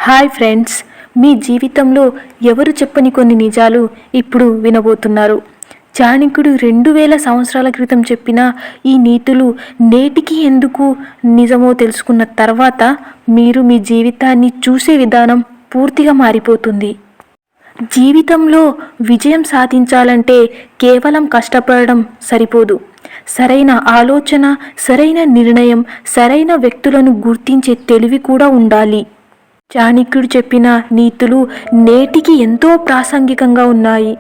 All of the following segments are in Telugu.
హాయ్ ఫ్రెండ్స్, మీ జీవితంలో ఎవరు చెప్పని కొన్ని నిజాలు ఇప్పుడు వినబోతున్నారు. చాణక్యుడు 2000 సంవత్సరాల క్రితం చెప్పిన ఈ నీతులు నేటికి ఎందుకు నిజమో తెలుసుకున్న తర్వాత మీరు మీ జీవితాన్ని చూసే విధానం పూర్తిగా మారిపోతుంది. జీవితంలో విజయం సాధించాలంటే కేవలం కష్టపడడం సరిపోదు. సరైన ఆలోచన, సరైన నిర్ణయం, సరైన వ్యక్తులను గుర్తించే తెలివి కూడా ఉండాలి. చాణక్యుడు చెప్పిన నీతులు నేటికి ఎంతో ప్రాసంగికంగా ఉన్నాయి.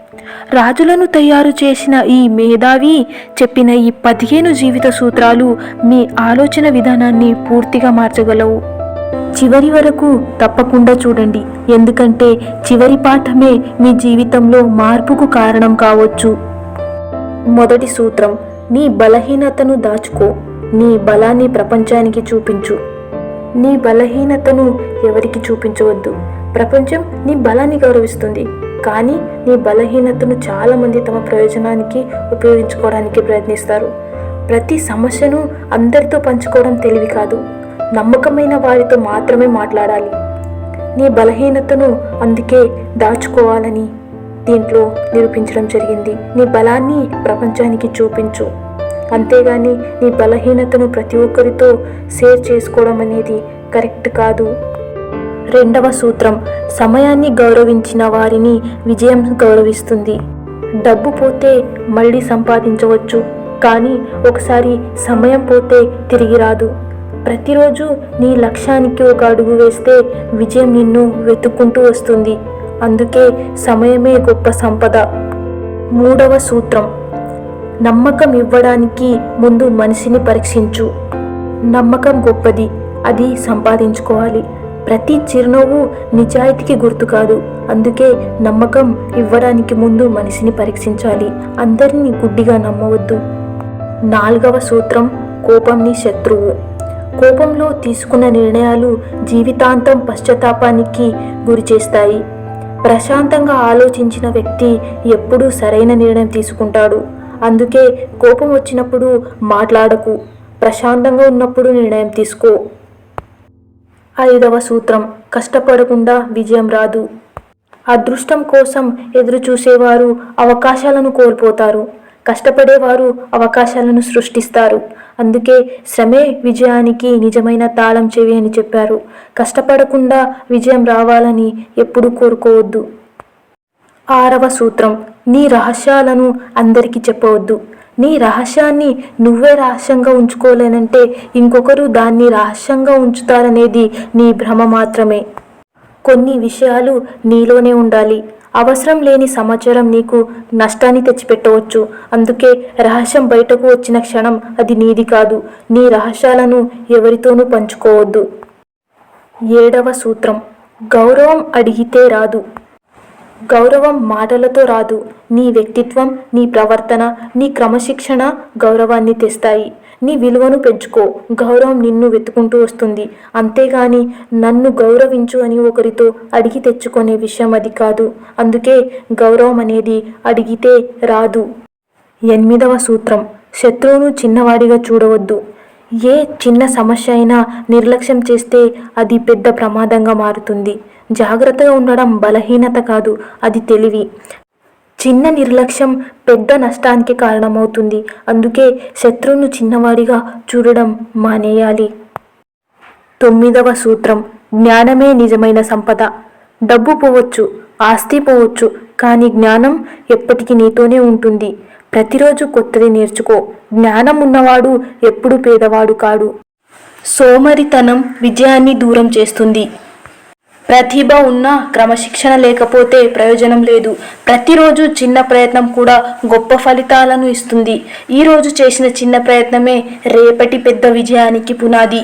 రాజులను తయారు చేసిన ఈ మేధావి చెప్పిన ఈ 15 జీవిత సూత్రాలు మీ ఆలోచన విధానాన్ని పూర్తిగా మార్చగలవు. చివరి వరకు తప్పకుండా చూడండి, ఎందుకంటే చివరి పాఠమే మీ జీవితంలో మార్పుకు కారణం కావచ్చు. మొదటి సూత్రం: నీ బలహీనతను దాచుకో, నీ బలాన్ని ప్రపంచానికి చూపించు. నీ బలహీనతను ఎవరికి చూపించవద్దు. ప్రపంచం నీ బలాన్ని గౌరవిస్తుంది, కానీ నీ బలహీనతను చాలామంది తమ ప్రయోజనానికి ఉపయోగించుకోవడానికి ప్రయత్నిస్తారు. ప్రతి సమస్యను అందరితో పంచుకోవడం తెలివి కాదు. నమ్మకమైన వారితో మాత్రమే మాట్లాడాలి. నీ బలహీనతను అందుకే దాచుకోవాలని దీంట్లో నిరూపించడం జరిగింది. నీ బలాన్ని ప్రపంచానికి చూపించు, అంతేగాని నీ బలహీనతను ప్రతి ఒక్కరితో షేర్ చేసుకోవడం అనేది కరెక్ట్ కాదు. రెండవ సూత్రం: సమయాన్ని గౌరవించిన వారిని విజయం గౌరవిస్తుంది. డబ్బు పోతే మళ్ళీ సంపాదించవచ్చు, కానీ ఒకసారి సమయం పోతే తిరిగి రాదు. ప్రతిరోజు నీ లక్ష్యానికి ఒక అడుగు వేస్తే విజయం నిన్ను వెతుక్కుంటూ వస్తుంది. అందుకే సమయమే గొప్ప సంపద. మూడవ సూత్రం: నమ్మకం ఇవ్వడానికి ముందు మనిషిని పరీక్షించు. నమ్మకం గొప్పది, అది సంపాదించుకోవాలి. ప్రతి చిరునవ్వు నిజాయితీకి గుర్తు కాదు. అందుకే నమ్మకం ఇవ్వడానికి ముందు మనిషిని పరీక్షించాలి. అందరినీ గుడ్డిగా నమ్మవద్దు. నాలుగవ సూత్రం: కోపం నీ శత్రువు. కోపంలో తీసుకున్న నిర్ణయాలు జీవితాంతం పశ్చాత్తాపానికి గురి చేస్తాయి. ప్రశాంతంగా ఆలోచించిన వ్యక్తి ఎప్పుడూ సరైన నిర్ణయం తీసుకుంటాడు. అందుకే కోపం వచ్చినప్పుడు మాట్లాడకు, ప్రశాంతంగా ఉన్నప్పుడు నిర్ణయం తీసుకో. ఐదవ సూత్రం: కష్టపడకుండా విజయం రాదు. అదృష్టం కోసం ఎదురు చూసేవారు అవకాశాలను కోల్పోతారు. కష్టపడేవారు అవకాశాలను సృష్టిస్తారు. అందుకే శ్రమే విజయానికి నిజమైన తాళం చెవి అని చెప్పారు. కష్టపడకుండా విజయం రావాలని ఎప్పుడూ కోరుకోవద్దు. ఆరవ సూత్రం: నీ రహస్యాలను అందరికీ చెప్పవద్దు. నీ రహస్యాన్ని నువ్వే రహస్యంగా ఉంచుకోలేనంటే ఇంకొకరు దాన్ని రహస్యంగా ఉంచుతారనేది నీ భ్రమ మాత్రమే. కొన్ని విషయాలు నీలోనే ఉండాలి. అవసరం లేని సమాచారం నీకు నష్టాన్ని తెచ్చిపెట్టవచ్చు. అందుకే రహస్యం బయటకు వచ్చిన క్షణం అది నీది కాదు. నీ రహస్యాలను ఎవరితోనూ పంచుకోవద్దు. ఏడవ సూత్రం: గౌరవం అడిగితే రాదు. గౌరవం మాటలతో రాదు. నీ వ్యక్తిత్వం, నీ ప్రవర్తన, నీ క్రమశిక్షణ గౌరవాన్ని తెస్తాయి. నీ విలువను పెంచుకో, గౌరవం నిన్ను వెతుకుంటూ వస్తుంది. అంతేగాని నన్ను గౌరవించు అని ఒకరితో అడిగి తెచ్చుకునే విషయం అది కాదు. అందుకే గౌరవం అనేది అడిగితే రాదు. ఎనిమిదవ సూత్రం: శత్రువును చిన్నవాడిగా చూడవద్దు. ఏ చిన్న సమస్య అయినా నిర్లక్ష్యం చేస్తే అది పెద్ద ప్రమాదంగా మారుతుంది. జాగ్రత్తగా ఉండడం బలహీనత కాదు, అది తెలివి. చిన్న నిర్లక్ష్యం పెద్ద నష్టానికి కారణమవుతుంది. అందుకే శత్రువును చిన్నవాడిగా చూడడం మానేయాలి. తొమ్మిదవ సూత్రం: జ్ఞానమే నిజమైన సంపద. డబ్బు పోవచ్చు, ఆస్తి పోవచ్చు, కానీ జ్ఞానం ఎప్పటికీ నీతోనే ఉంటుంది. ప్రతిరోజు కొత్తది నేర్చుకో. జ్ఞానం ఉన్నవాడు ఎప్పుడూ పేదవాడు కాడు. సోమరితనం విజయాన్ని దూరం చేస్తుంది. ప్రతిభ ఉన్నా క్రమశిక్షణ లేకపోతే ప్రయోజనం లేదు. ప్రతిరోజు చిన్న ప్రయత్నం కూడా గొప్ప ఫలితాలను ఇస్తుంది. ఈరోజు చేసిన చిన్న ప్రయత్నమే రేపటి పెద్ద విజయానికి పునాది.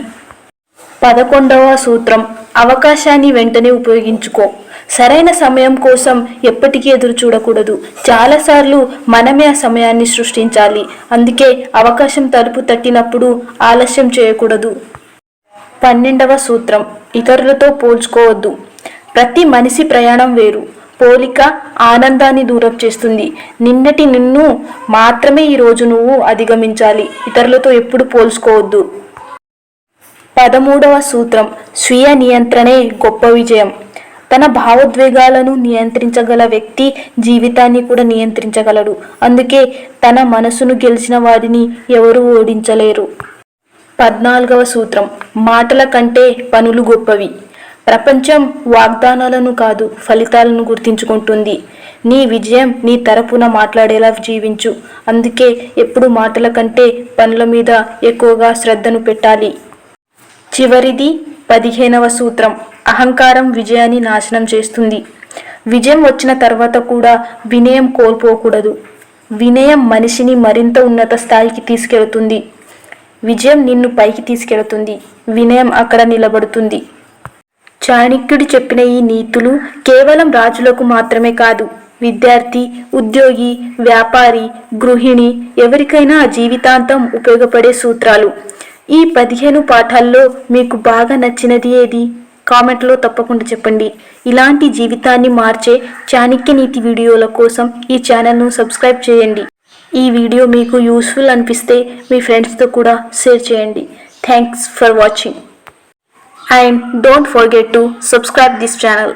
11వ సూత్రం: అవకాశాన్ని వెంటనే ఉపయోగించుకో. సరైన సమయం కోసం ఎప్పటికీ ఎదురు చూడకూడదు. చాలాసార్లు మనమే ఆ సమయాన్ని సృష్టించాలి. అందుకే అవకాశం తలుపు తట్టినప్పుడు ఆలస్యం చేయకూడదు. 12వ సూత్రం: ఇతరులతో పోల్చుకోవద్దు. ప్రతి మనిషి ప్రయాణం వేరు. పోలిక ఆనందాన్ని దూరం చేస్తుంది. నిన్నటి నిన్ను మాత్రమే ఈరోజు నువ్వు అధిగమించాలి. ఇతరులతో ఎప్పుడు పోల్చుకోవద్దు. 13వ సూత్రం స్వీయ నియంత్రణే గొప్ప విజయం. తన భావోద్వేగాలను నియంత్రించగల వ్యక్తి జీవితాన్ని కూడా నియంత్రించగలడు. అందుకే తన మనసును గెలిచిన వాడిని ఎవరూ ఓడించలేరు. 14వ సూత్రం మాటల కంటే పనులు గొప్పవి. ప్రపంచం వాగ్దానాలను కాదు ఫలితాలను గుర్తించుకుంటుంది. నీ విజయం నీ తరపున మాట్లాడేలా జీవించు. అందుకే ఎప్పుడు మాటల కంటే పనుల మీద ఎక్కువగా శ్రద్ధను పెట్టాలి. చివరిది 15వ సూత్రం అహంకారం విజయాన్ని నాశనం చేస్తుంది. విజయం వచ్చిన తర్వాత కూడా వినయం కోల్పోకూడదు. వినయం మనిషిని మరింత ఉన్నత స్థాయికి తీసుకెళుతుంది. విజయం నిన్ను పైకి తీసుకెళుతుంది, వినయం అక్కడ నిలబడుతుంది. చాణక్యుడు చెప్పిన ఈ నీతులు కేవలం రాజులకు మాత్రమే కాదు, విద్యార్థి, ఉద్యోగి, వ్యాపారి, గృహిణి ఎవరికైనా జీవితాంతం ఉపయోగపడే సూత్రాలు. ఈ 15 పాఠాల్లో మీకు బాగా నచ్చినది ఏది? కామెంట్లో తప్పకుండా చెప్పండి. ఇలాంటి జీవితాన్ని మార్చే చాణక్య నీతి వీడియోల కోసం ఈ ఛానల్ను సబ్స్క్రైబ్ చేయండి. ఈ వీడియో మీకు యూస్ఫుల్ అనిపిస్తే మీ ఫ్రెండ్స్తో కూడా షేర్ చేయండి. Thanks for watching and don't forget to subscribe this channel.